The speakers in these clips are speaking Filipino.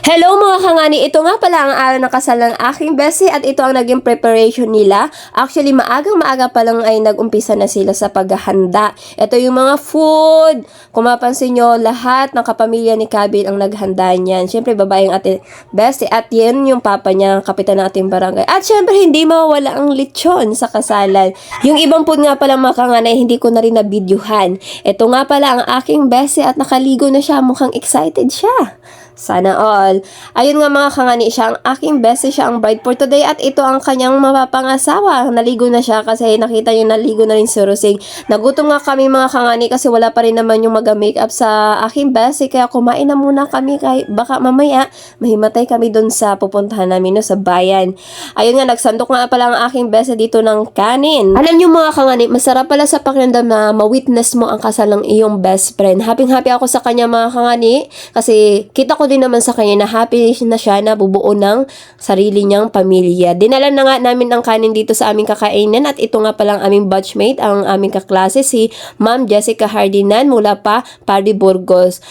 Hello mga kangani, ito nga pala ang araw ng kasal ng aking bestie at ito ang naging preparation nila. Actually, maagang-maaga pa lang ay nag-umpisa na sila sa paghahanda. Ito yung mga food. Kung mapansin nyo, lahat ng kapamilya ni Kabin ang naghanda niyan. Siyempre, babae yung ating bestie at yan yung papa niya, kapitan ng ating barangay. At siyempre, hindi mawawala ang lechon sa kasalan. Yung ibang food nga pala mga kangani, hindi ko na rin na-videohan. Ito nga pala ang aking bestie at nakaligo na siya. Mukhang excited siya. Sana all. Ayun nga mga kangani, siya ang aking bestie, siya ang bride for today at ito ang kanyang mapapangasawa. Naligo na siya kasi nakita niyo naligo na rin si Rosing. Nagutom nga kami mga kangani kasi wala pa rin naman yung mag-makeup sa aking bestie kaya kumain na muna kami kay baka mamaya mahimatay kami dun sa pupuntahan namin no, sa bayan. Ayun nga, nagsandok nga pala ang aking bestie dito ng kanin. Alam niyo mga kangani, masarap pala sa pakiramdam na ma-witness mo ang kasal ng iyong best friend. Happy ako sa kanya mga kangani kasi kita ko din naman sa kanya na happy na siya na bubuo ng sarili niyang pamilya. Dinala na nga namin ang kanin dito sa aming kakainan at ito nga palang aming batchmate, ang aming kaklase, si Ma'am Jessica Hardinan mula pa Pardy Burgos.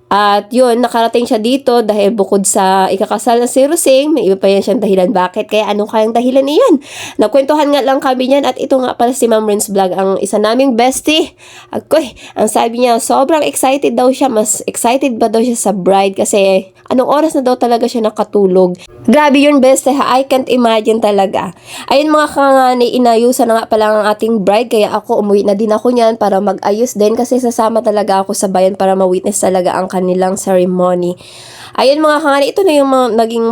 At yun, nakarating siya dito dahil bukod sa ikakasal na si Rosing, may iba pa yan siyang dahilan. Bakit? Kaya ano kayang dahilan iyan? Nagkwentuhan nga lang kami niyan at ito nga pala si Ma'am Ren's Vlog, ang isa naming bestie. Akoy, ang sabi niya, sobrang excited daw siya. Mas excited ba daw siya sa bride kasi anong oras na daw talaga siya nakatulog. Grabe yun, bestie ha. I can't imagine talaga. Ayun mga kangani, inayusan na nga pala ang ating bride kaya ako umuwi na din ako niyan para mag-ayos din kasi sasama talaga ako sa bayan para ma-witness talaga ang kanilang ceremony. Ayun mga kangani, ito na yung mga naging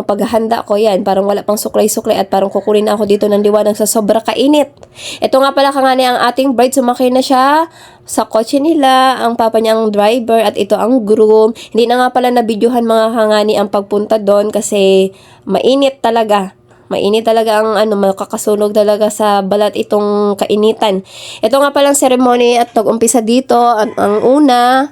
paghahanda ko yan. Parang wala pang suklay-suklay at parang kukunin na ako dito ng liwanag sa sobra kainit. Ito nga pala kangani ang ating bride, sumakay na siya sa kotse nila, ang papa niya ang driver at ito ang groom. Hindi na nga pala na-videohan mga kangani ang pagpunta doon kasi mainit talaga. Mainit talaga ang makakasunog talaga sa balat itong kainitan. Ito nga palang ceremony at nag-umpisa dito. Ang una,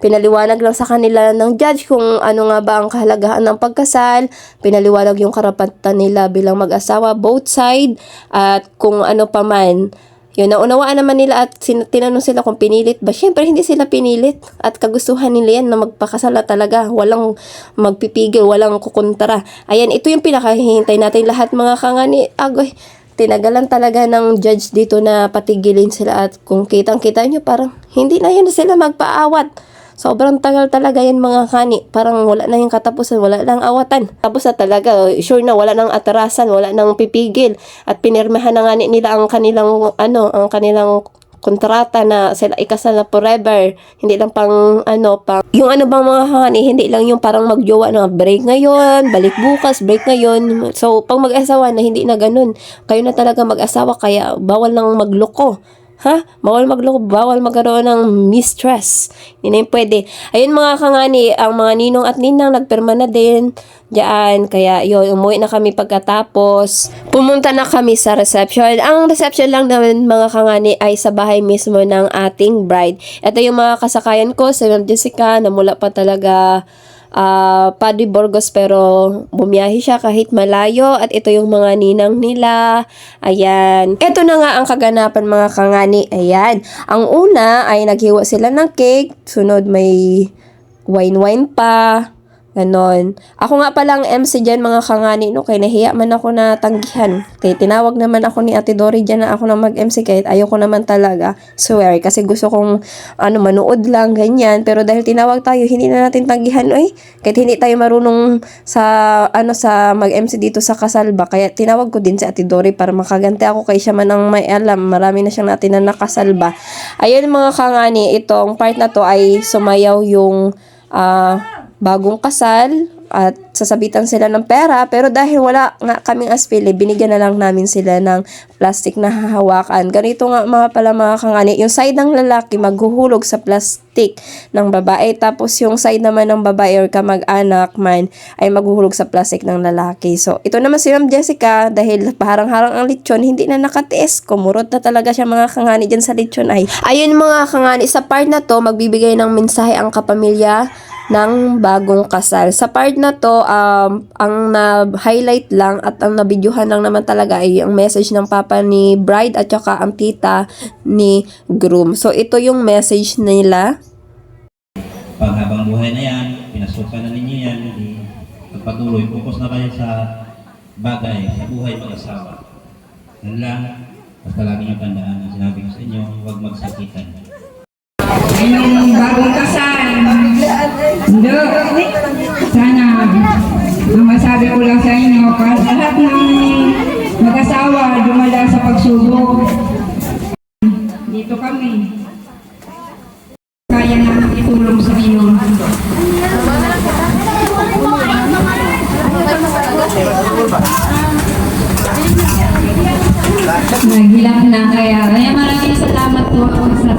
pinaliwanag lang sa kanila ng judge kung ano nga ba ang kahalagahan ng pagkasal. Pinaliwanag yung karapatan nila bilang mag-asawa, both side, at kung ano pa man. Yun, naunawaan naman nila at tinanong sila kung pinilit ba. Siyempre, hindi sila pinilit. At kagustuhan nila yan na magpakasal na talaga. Walang magpipigil, walang kukontra. Ayan, ito yung pinakahihintay natin lahat mga kangani. Agoy, tinagalan talaga ng judge dito na patigilin sila. At kung kitang-kita nyo, parang hindi na yun sila magpaawat. Sobrang tagal talaga yan mga kani. Parang wala na yung katapusan, wala nang awatan. Tapos na talaga, sure na wala nang atarasan, wala nang pipigil. At pinirmahan na nga nila ang kanilang, ang kanilang kontrata na sila ikasal na forever. Hindi lang pang, yung bang mga kani, hindi lang yung parang magjowa na break ngayon, balik bukas, break ngayon. So, pang mag-asawa na hindi na ganun. Kayo na talaga mag-asawa, kaya bawal nang magloko. Bawal magloko, bawal magkaroon ng mistress. Hindi na yung pwede. Ayun mga kangani, ang mga ninong at ninang nagpirma na din diyan. Kaya yun, umuwi na kami pagkatapos. Pumunta na kami sa reception. Ang reception lang naman mga kangani ay sa bahay mismo ng ating bride. Ito yung mga kasakayan ko, si Ma'am Jessica, na mula pa talaga Pardy Burgos pero bumiyahe siya kahit malayo at ito yung mga ninang nila. Ayan. Ito na nga ang kaganapan mga kangani. Ayan. Ang una ay naghiwa sila ng cake. Sunod may wine pa. Ganon. Ako nga palang MC dyan mga kangani, no? Kaya nahiya man ako na tanggihan. Kaya tinawag naman ako ni Ate Dory dyan na ako na mag-MC kahit ayoko naman talaga. Swear. Kasi gusto kong manood lang, ganyan. Pero dahil tinawag tayo, hindi na natin tanggihan, oy. Kahit hindi tayo marunong sa, sa mag-MC dito sa Kasalba. Kaya tinawag ko din si Ate Dory para makaganti ako kay siya man ang may alam. Marami na siyang natin na nakasalba. Ayun mga kangani, itong part na to ay sumayaw yung, bagong kasal at sasabitan sila ng pera pero dahil wala nga kaming aspili, binigyan na lang namin sila ng plastic na hahawakan. Ganito nga mga kangani, yung side ng lalaki maghuhulog sa plastic ng babae tapos yung side naman ng babae or kamag-anak man ay maghuhulog sa plastic ng lalaki. So ito naman si Ma'am Jessica dahil paharang-harang ang lechon, hindi na nakatiis, kumurot na talaga siya mga kangani dyan sa lechon ay. Ayun mga kangani, sa part na to magbibigay ng mensahe ang kapamilya ng bagong kasal. Sa part na to, ang na-highlight lang at ang nabidyohan lang naman talaga ay ang message ng papa ni bride at saka ang tita ni groom. So, ito yung message nila. Panghabang buhay na yan, pinasukan na ninyo yan, hindi magpatuloy. Focus na kayo sa bagay, sa buhay mag-asawa. Yan lang, basta lagi nyo tandaan ang sinabi ko sa inyo, huwag magsakitan. Yung bagong kasal. Hindi. Sana, ang masabi ko lang sa inyo, lahat ng mag-asawa dumadaan sa pagsubok. Dito kami. Kaya namin itulong sa inyo. Naghilap na kaya maraming salamat po sa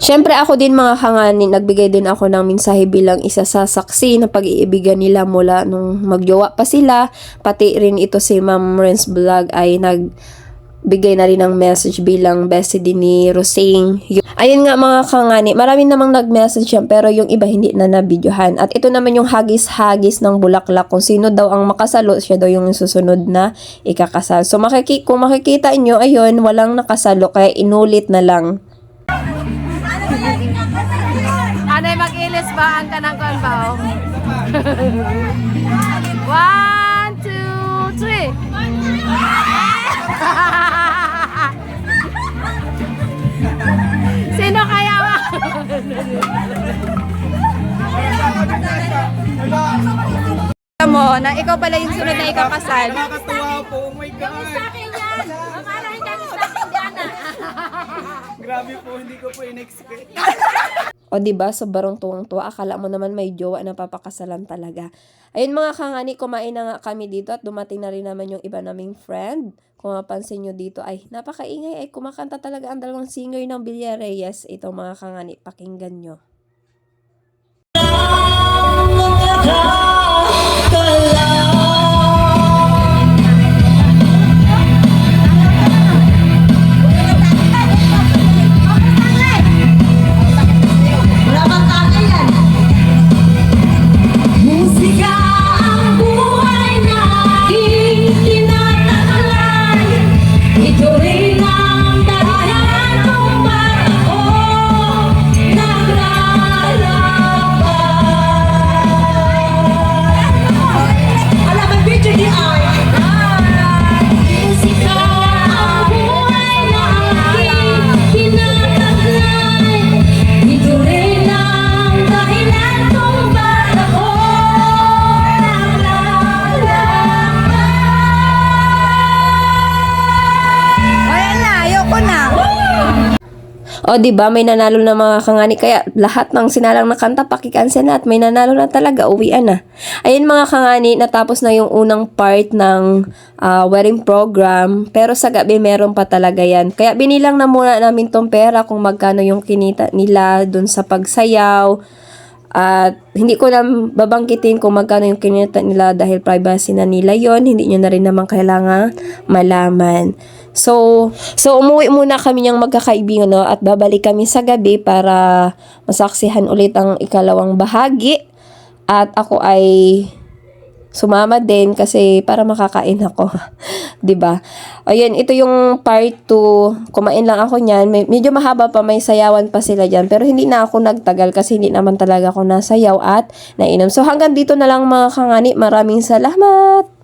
Siyempre ako din mga kangani, nagbigay din ako ng mensahe bilang isa sa saksi na pag-iibigan nila mula nung magjowa pa sila. Pati rin ito si Ma'am Renz Vlog ay nagbigay na rin ng message bilang bestie din ni Rosing. Ayun nga mga kangani, marami namang nag-message yan pero yung iba hindi na nabidyohan. At ito naman yung hagis-hagis ng bulaklak. Kung sino daw ang makasalo, siya daw yung susunod na ikakasal. So kung makikita nyo, ayun, walang nakasalo kaya inulit na lang. Anay mag-ilis ba ang kanang konbaw? 1, 2, 3. Sino kaya ba? mo na ikaw pala yung sunod na ikakasal. Nakakatuwa po, oh my God. Grabe po, hindi ko po in-expect. O diba, sobrang tuwang-tuwa. Akala mo naman may jowa na papakasalan talaga. Ayun mga kangani, kumain na nga kami dito at dumating na rin naman yung iba naming friend. Kung mapansin nyo dito ay napakaingay ay kumakanta talaga ang dalawang singer ng Villarreyes. Ito mga kangani, pakinggan nyo. O diba, may nanalo na mga kangani kaya lahat ng sinalang na kanta pakikansel na at may nanalo na talaga, uwian na. Ayun mga kangani, natapos na yung unang part ng wedding program pero sa gabi meron pa talaga yan. Kaya binilang na muna namin tong pera kung magkano yung kinita nila dun sa pagsayaw. At hindi ko na babangkitin kung magkano yung kinita nila dahil privacy na nila yon, hindi nyo na rin naman kailangan malaman. So umuwi muna kami niyang magkakaibigan, no, at babalik kami sa gabi para masaksihan ulit ang ikalawang bahagi. At ako ay sumama din kasi para makakain ako. 'Di ba? Ayun, ito yung part 2. Kumain lang ako niyan. Medyo mahaba pa, may sayawan pa sila diyan, pero hindi na ako nagtagal kasi hindi naman talaga ako nasayaw at nainom. So hanggang dito na lang mga kangani. Maraming salamat.